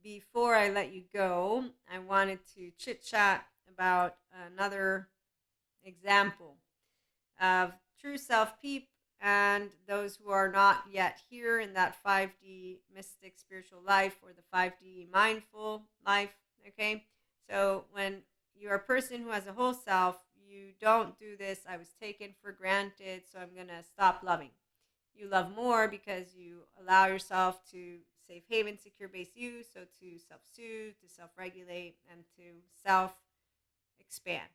before I let you go, I wanted to chit chat about another example of true self peep and those who are not yet here in that 5D mystic spiritual life or the 5D mindful life. Okay, so when you're a person who has a whole self, you don't do this. I was taken for granted, so I'm gonna stop loving. You love more because you allow yourself to safe haven, secure base use, so to self soothe, to self regulate, and to self expand.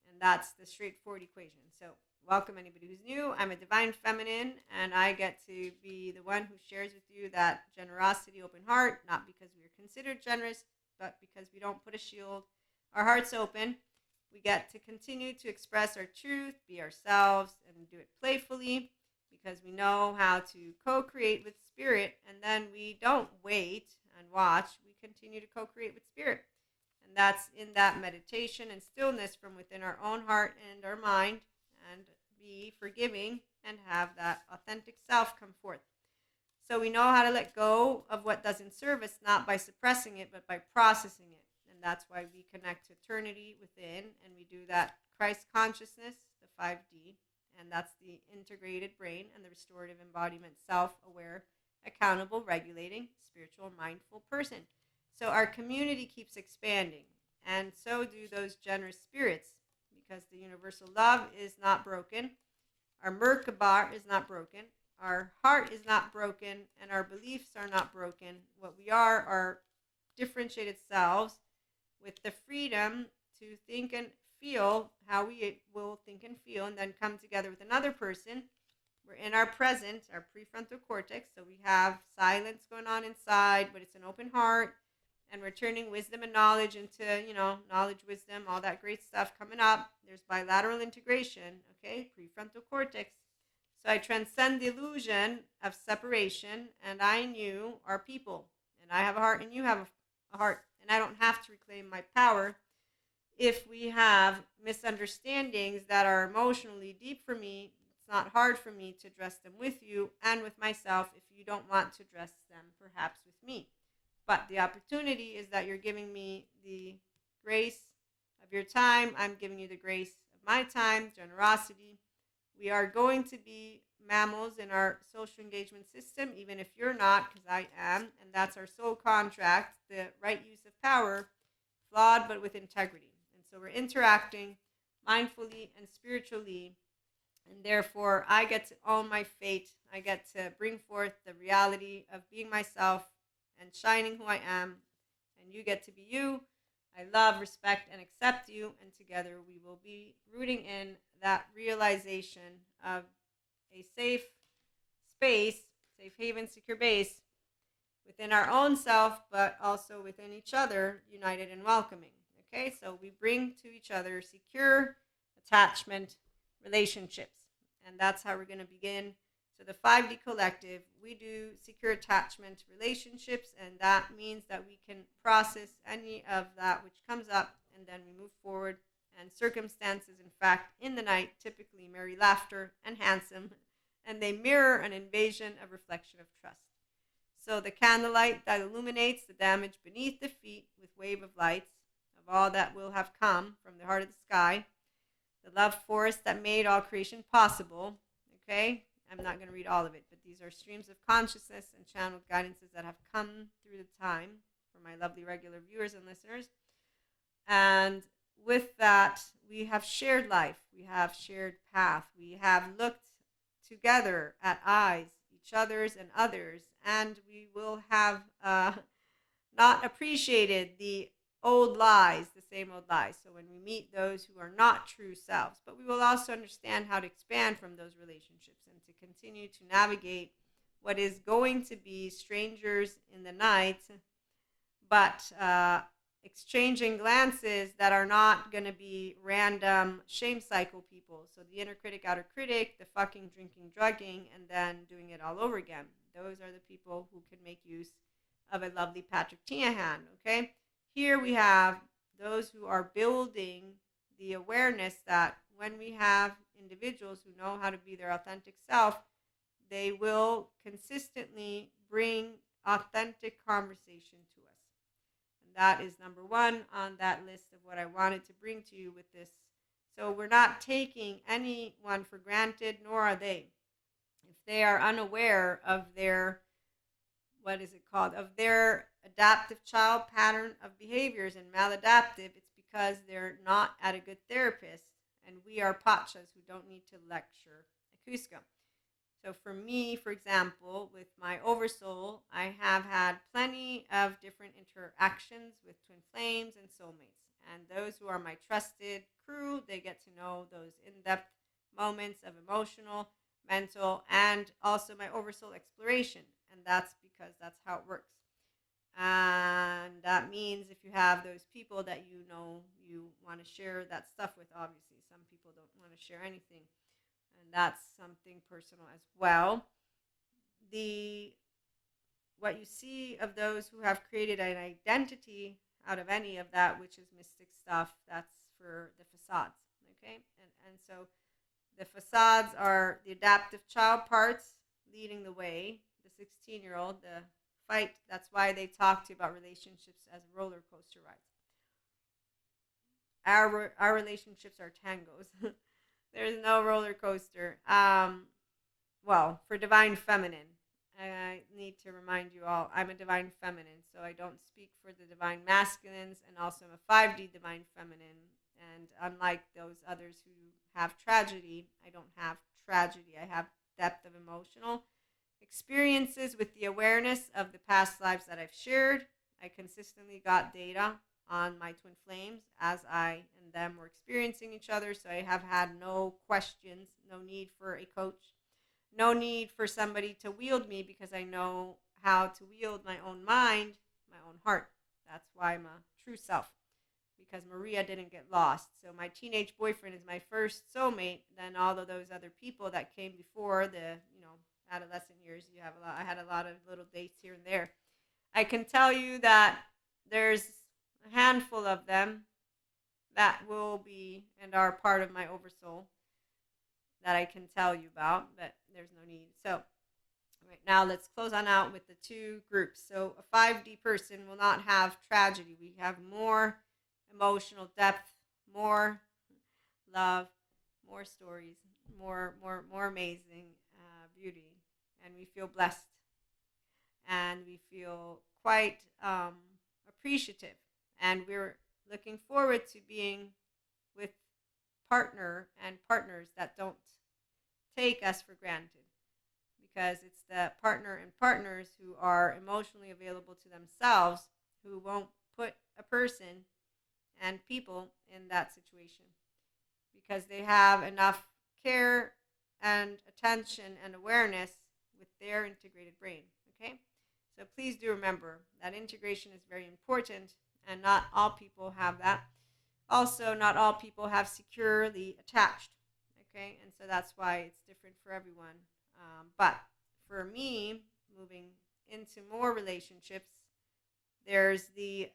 And that's the straightforward equation. So, welcome anybody who's new. I'm a divine feminine, and I get to be the one who shares with you that generosity, open heart, not because we are considered generous, but because we don't put a shield. Our heart's open. We get to continue to express our truth, be ourselves, and do it playfully because we know how to co create with spirit, and then we don't wait and watch. We continue to co create with spirit. And that's in that meditation and stillness from within our own heart and our mind, and be forgiving and have that authentic self come forth. So we know how to let go of what doesn't serve us, not by suppressing it, but by processing it. And that's why we connect to eternity within, and we do that Christ consciousness, the 5D, and that's the integrated brain and the restorative embodiment, self-aware, accountable, regulating, spiritual, mindful person. So our community keeps expanding, and so do those generous spirits, because the universal love is not broken. Our Merkaba is not broken. Our heart is not broken, and our beliefs are not broken. What we are differentiated selves with the freedom to think and feel how we will think and feel, and then come together with another person. We're in our present, our prefrontal cortex, so we have silence going on inside, but it's an open heart, and we're turning wisdom and knowledge into, knowledge, wisdom, all that great stuff coming up. There's bilateral integration, okay, prefrontal cortex. So I transcend the illusion of separation, and I and you are people, and I have a heart and you have a heart, and I don't have to reclaim my power if we have misunderstandings that are emotionally deep for me. It's not hard for me to address them with you and with myself if you don't want to address them perhaps with me. But the opportunity is that you're giving me the grace of your time. I'm giving you the grace of my time, generosity. We are going to be mammals in our social engagement system, even if you're not, because I am. And that's our soul contract, the right use of power, flawed but with integrity. And so we're interacting mindfully and spiritually. And therefore, I get to own my fate. I get to bring forth the reality of being myself and shining who I am. And you get to be you. I love, respect, and accept you. And together we will be rooting in that realization of a safe space, safe haven, secure base within our own self, but also within each other, united and welcoming. Okay, so we bring to each other secure attachment relationships. And that's how we're going to begin. So the 5D collective, we do secure attachment relationships, and that means that we can process any of that which comes up, and then we move forward. And circumstances, in fact, in the night, typically merry laughter and handsome, and they mirror an invasion of reflection of trust. So the candlelight that illuminates the damage beneath the feet with wave of lights of all that will have come from the heart of the sky, the love force that made all creation possible. Okay, I'm not going to read all of it, but these are streams of consciousness and channeled guidances that have come through the time for my lovely regular viewers and listeners. And with that, we have shared life, we have shared path, we have looked together at eyes, each other's and others, and we will have not appreciated the old lies, the same old lies. So when we meet those who are not true selves, but we will also understand how to expand from those relationships and to continue to navigate what is going to be strangers in the night, but exchanging glances that are not going to be random shame cycle people. So the inner critic, outer critic, the fucking, drinking, drugging, and then doing it all over again. Those are the people who can make use of a lovely Patrick Tiahan, okay? Here we have those who are building the awareness that when we have individuals who know how to be their authentic self, they will consistently bring authentic conversation to us. And that is number one on that list of what I wanted to bring to you with this. So we're not taking anyone for granted, nor are they. If they are unaware of their, what is it called, of their adaptive child pattern of behaviors and maladaptive, it's because they're not at a good therapist. And we are pachas who don't need to lecture a Cusco. So for me, for example, with my oversoul, I have had plenty of different interactions with twin flames and soulmates. And those who are my trusted crew, they get to know those in-depth moments of emotional, mental, and also my oversoul exploration. And that's because that's how it works. And that means if you have those people that you know you want to share that stuff with, obviously, some people don't want to share anything. And that's something personal as well. The what you see of those who have created an identity out of any of that, which is mystic stuff, that's for the facades. Okay, and so the facades are the adaptive child parts leading the way. The 16-year-old, the fight. That's why they talk to you about relationships as roller coaster rides. Our relationships are tangos. There's no roller coaster. Well, for divine feminine, I need to remind you all, I'm a divine feminine, so I don't speak for the divine masculines, and also I'm a 5D divine feminine. And unlike those others who have tragedy, I don't have tragedy. I have depth of emotional experiences with the awareness of the past lives that I've shared. I consistently got data on my twin flames as I and them were experiencing each other, so I have had no questions, no need for a coach, no need for somebody to wield me, because I know how to wield my own mind, my own heart. That's why I'm a true self, because Maria didn't get lost. So my teenage boyfriend is my first soulmate. Then all of those other people that came before the, adolescent years, I had a lot of little dates here and there. I can tell you that there's a handful of them that will be and are part of my oversoul that I can tell you about, but there's no need. So right now, let's close on out with the two groups. So a 5D person will not have tragedy. We have more emotional depth, more love, more stories, more amazing beauty, and we feel blessed, and we feel quite appreciative, and we're looking forward to being with partners that don't take us for granted, because it's the partner and partners who are emotionally available to themselves who won't put a person and people in that situation, because they have enough care and attention and awareness with their integrated brain. Okay, so please do remember that integration is very important, and not all people have that. Also, not all people have securely attached. Okay, and so that's why it's different for everyone. But for me, moving into more relationships, there's the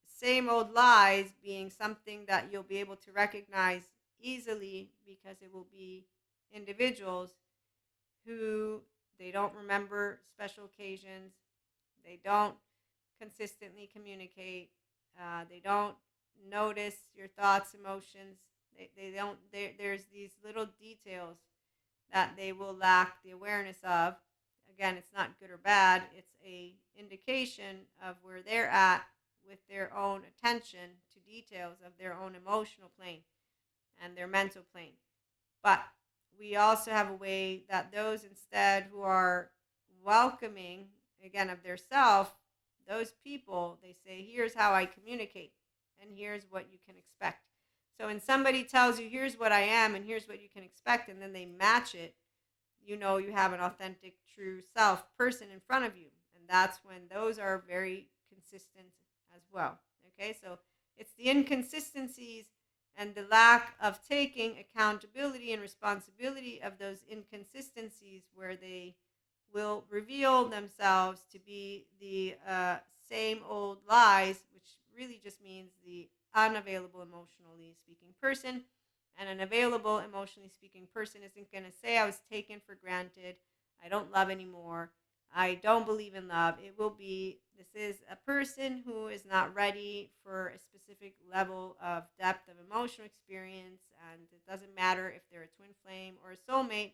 same old lies being something that you'll be able to recognize easily, because it will be individuals who they don't remember special occasions, they don't consistently communicate, they don't notice your thoughts, emotions, they don't, there's these little details that they will lack the awareness of. Again, it's not good or bad, it's a indication of where they're at with their own attention to details of their own emotional plane and their mental plane. But we also have a way that those instead who are welcoming, again, of their self, those people, they say, here's how I communicate, and here's what you can expect. So when somebody tells you, here's what I am, and here's what you can expect, and then they match it, you know you have an authentic, true self person in front of you. And that's when those are very consistent as well. Okay, so it's the inconsistencies and the lack of taking accountability and responsibility of those inconsistencies where they will reveal themselves to be the same old lies, which really just means the unavailable emotionally speaking person. And an available emotionally speaking person isn't going to say, I was taken for granted, I don't love anymore, I don't believe in love. It will be, this is a person who is not ready for a specific level of depth of emotional experience. And it doesn't matter if they're a twin flame or a soulmate.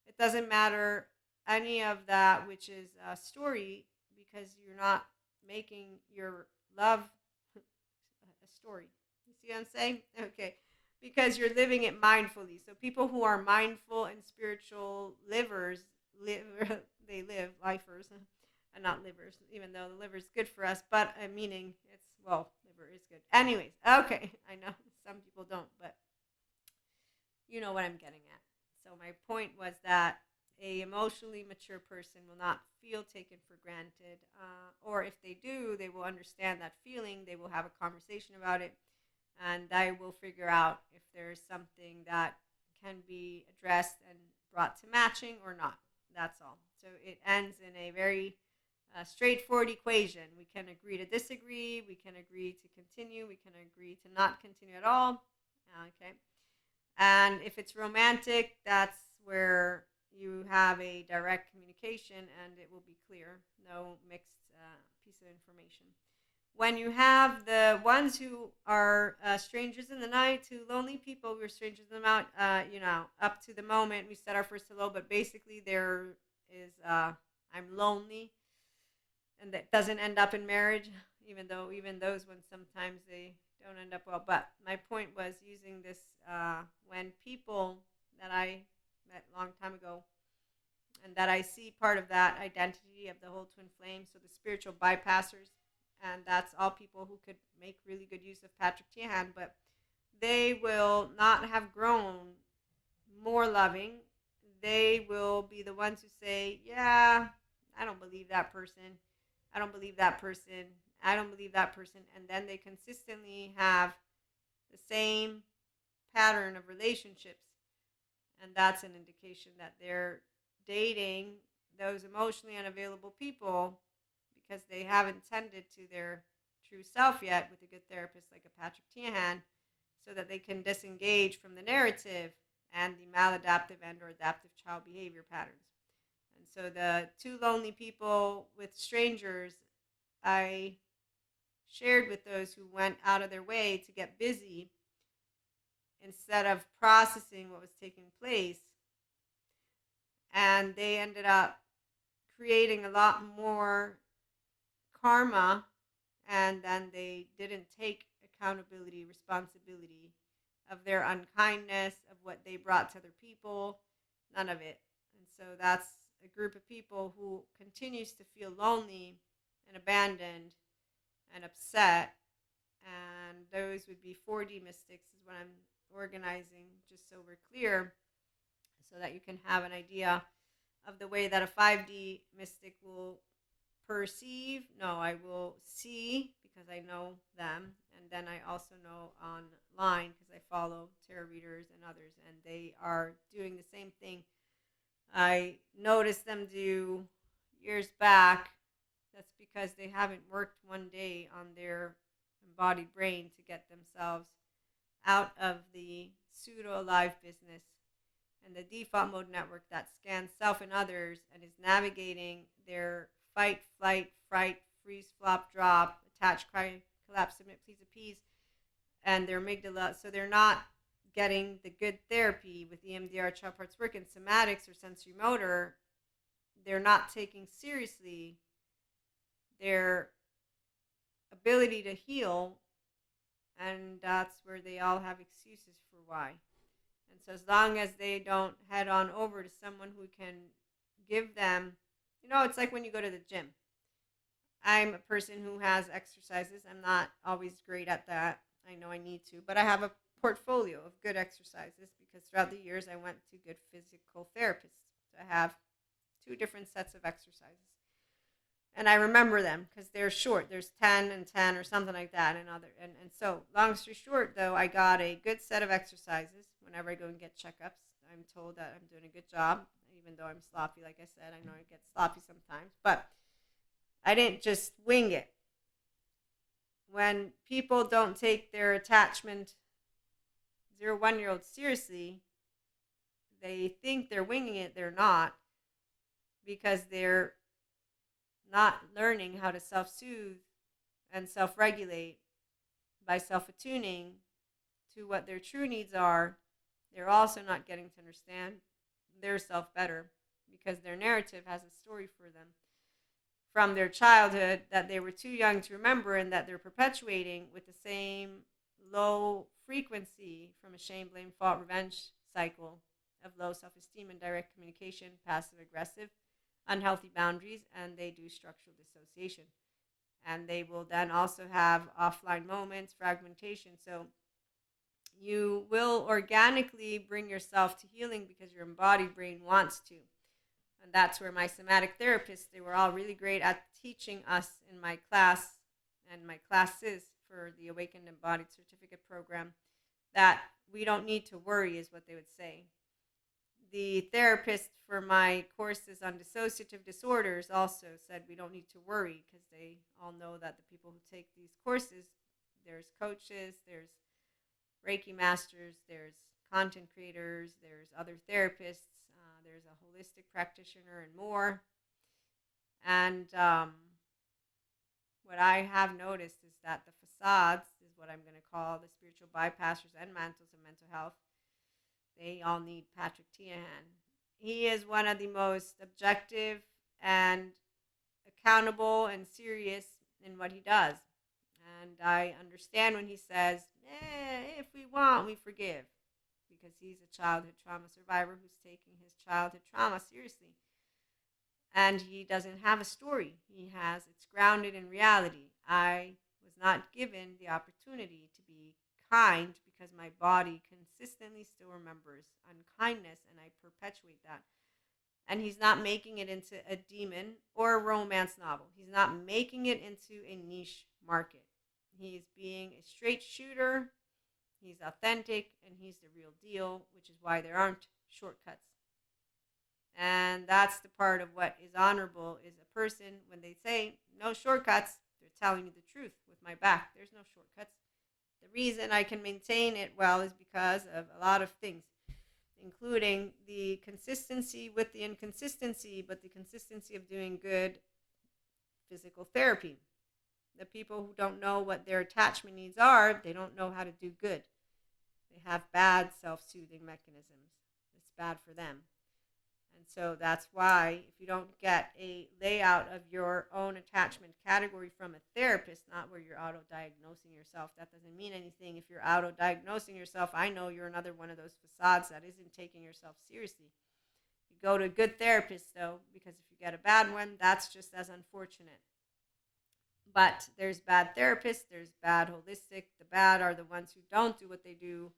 It doesn't matter any of that, which is a story, because you're not making your love a story. You see what I'm saying? Okay. Because you're living it mindfully. So people who are mindful and spiritual livers live they live lifers and not livers, even though the liver is good for us, but meaning it's, well, liver is good. Anyways, okay. I know some people don't, but you know what I'm getting at. So my point was that a emotionally mature person will not feel taken for granted, or if they do, they will understand that feeling. They will have a conversation about it, and they will figure out if there's something that can be addressed and brought to matching or not. That's all. So it ends in a very straightforward equation. We can agree to disagree. We can agree to continue. We can agree to not continue at all. Okay. And if it's romantic, that's where you have a direct communication and it will be clear, no mixed piece of information. When you have the ones who are strangers in the night, to lonely people, we're strangers in the night, up to the moment we said our first hello, but basically there is, I'm lonely, and that doesn't end up in marriage, even though even those ones sometimes they don't end up well. But my point was using this when people that I met a long time ago and that I see part of that identity of the whole twin flame, so the spiritual bypassers, and that's all people who could make really good use of Patrick Tiahan, but they will not have grown more loving. They will be the ones who say, yeah, I don't believe that person. I don't believe that person. I don't believe that person. And then they consistently have the same pattern of relationships. And that's an indication that they're dating those emotionally unavailable people because they haven't tended to their true self yet with a good therapist like a Patrick Tiahan, so that they can disengage from the narrative and the maladaptive and or adaptive child behavior patterns. And so the two lonely people with strangers, I shared with those who went out of their way to get busy instead of processing what was taking place. And they ended up creating a lot more karma, and then they didn't take accountability, responsibility of their unkindness, of what they brought to other people, none of it. And so that's a group of people who continues to feel lonely and abandoned and upset. And those would be 4D mystics, is what I'm organizing, just so we're clear, so that you can have an idea of the way that a 5D mystic will perceive. No, I will see because I know them. And then I also know online because I follow tarot readers and others, and they are doing the same thing. I noticed them do years back. That's because they haven't worked one day on their embodied brain to get themselves out of the pseudo alive business and the default mode network that scans self and others and is navigating their fight, flight, fright, freeze, flop, drop, attach, cry, collapse, submit, please, appease, and their amygdala. So they're not getting the good therapy with EMDR, child parts work, and somatics or sensory motor. They're not taking seriously their ability to heal, and that's where they all have excuses for why. And so as long as they don't head on over to someone who can give them, it's like when you go to the gym. I'm a person who has exercises. I'm not always great at that. I know I need to, but I have a portfolio of good exercises because throughout the years I went to good physical therapists. So I have 2 different sets of exercises. And I remember them because they're short. There's 10 and 10 or something like that. And so long story short, though, I got a good set of exercises. Whenever I go and get checkups, I'm told that I'm doing a good job, even though I'm sloppy. Like I said, I know I get sloppy sometimes, but I didn't just wing it. When people don't take their attachment 0-1-year-olds seriously, they think they're winging it. They're not, because they're not learning how to self-soothe and self-regulate by self-attuning to what their true needs are, they're also not getting to understand their self better, because their narrative has a story for them from their childhood that they were too young to remember, and that they're perpetuating with the same low frequency from a shame, blame, fault, revenge cycle of low self-esteem and direct communication, passive aggressive, unhealthy boundaries, and they do structural dissociation. And they will then also have offline moments, fragmentation. So you will organically bring yourself to healing because your embodied brain wants to. And that's where my somatic therapists, they were all really great at teaching us in my class and my classes for the Awakened Embodied Certificate Program, that we don't need to worry, is what they would say. The therapist for my courses on dissociative disorders also said we don't need to worry, because they all know that the people who take these courses, there's coaches, there's Reiki masters, there's content creators, there's other therapists, there's a holistic practitioner, and more. And what I have noticed is that the facades, is what I'm going to call the spiritual bypassers and mantles of mental health, they all need Patrick Tiahan. He is one of the most objective and accountable and serious in what he does. And I understand when he says, if we want, we forgive. Because he's a childhood trauma survivor who's taking his childhood trauma seriously. And he doesn't have a story. It's grounded in reality. I was not given the opportunity to be kind because my body consistently still remembers unkindness, and I perpetuate that. And he's not making it into a demon or a romance novel. He's not making it into a niche market. He's being a straight shooter. He's authentic, and he's the real deal, which is why there aren't shortcuts. And that's the part of what is honorable, is a person, when they say no shortcuts, they're telling me the truth with my back. There's no shortcuts. The reason I can maintain it well is because of a lot of things, including the consistency with the inconsistency, but the consistency of doing good physical therapy. The people who don't know what their attachment needs are, they don't know how to do good. They have bad self-soothing mechanisms. It's bad for them. And so that's why, if you don't get a layout of your own attachment category from a therapist, not where you're auto-diagnosing yourself, that doesn't mean anything. If you're auto-diagnosing yourself, I know you're another one of those facades that isn't taking yourself seriously. You go to a good therapist, though, because if you get a bad one, that's just as unfortunate. But there's bad therapists, there's bad holistic. The bad are the ones who don't do what they do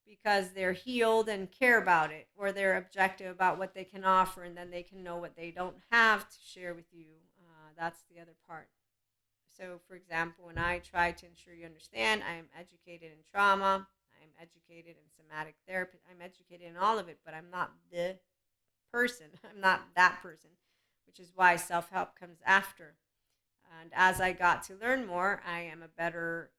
because they're healed and care about it, or they're objective about what they can offer, and then they can know what they don't have to share with you. That's the other part. So, for example, when I try to ensure you understand, I am educated in trauma, I am educated in somatic therapy, I'm educated in all of it, but I'm not the person. I'm not that person, which is why self-help comes after. And as I got to learn more, I am a better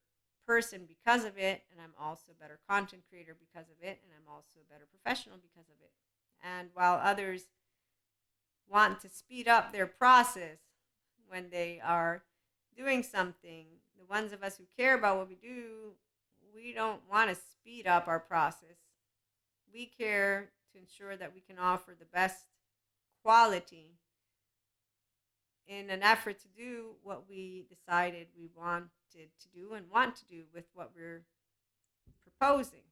person because of it, and I'm also a better content creator because of it, and I'm also a better professional because of it. And while others want to speed up their process when they are doing something, the ones of us who care about what we do, we don't want to speed up our process. We care to ensure that we can offer the best quality in an effort to do what we decided we wanted to do and want to do with what we're proposing.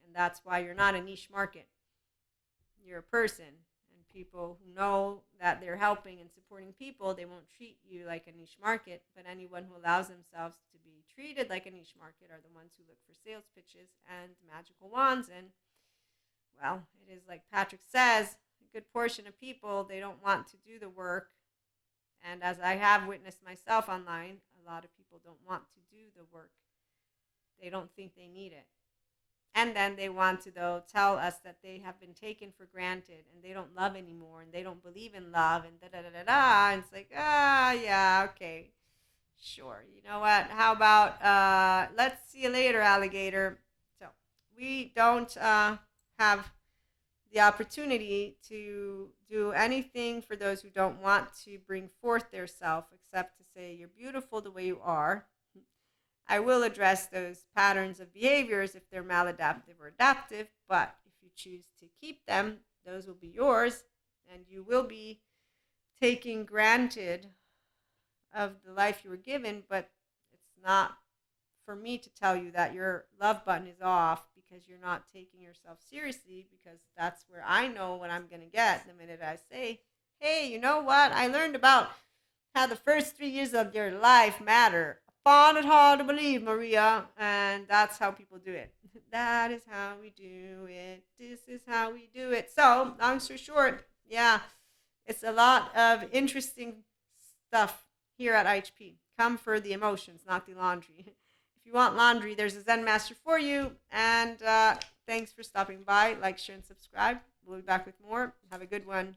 And that's why you're not a niche market. You're a person. And people who know that they're helping and supporting people, they won't treat you like a niche market. But anyone who allows themselves to be treated like a niche market are the ones who look for sales pitches and magical wands. And, well, it is like Patrick says, a good portion of people, they don't want to do the work. And as I have witnessed myself online, a lot of people don't want to do the work. They don't think they need it. And then they want to, though, tell us that they have been taken for granted and they don't love anymore and they don't believe in love and da-da-da-da-da. And it's like, yeah, okay, sure. You know what? How about let's see you later, alligator. So we don't have the opportunity to do anything for those who don't want to bring forth their self, except to say, you're beautiful the way you are. I will address those patterns of behaviors if they're maladaptive or adaptive, but if you choose to keep them, those will be yours, and you will be taking granted of the life you were given, but it's not for me to tell you that your love button is off because you're not taking yourself seriously, because that's where I know what I'm going to get the minute I say, hey, you know what? I learned about how the first 3 years of your life matter. I found it hard to believe, Maria, and that's how people do it. That is how we do it. This is how we do it. So, long story short, yeah, it's a lot of interesting stuff here at IHP. Come for the emotions, not the laundry. If you want laundry, there's a Zen Master for you. And thanks for stopping by. Like, share, and subscribe. We'll be back with more. Have a good one.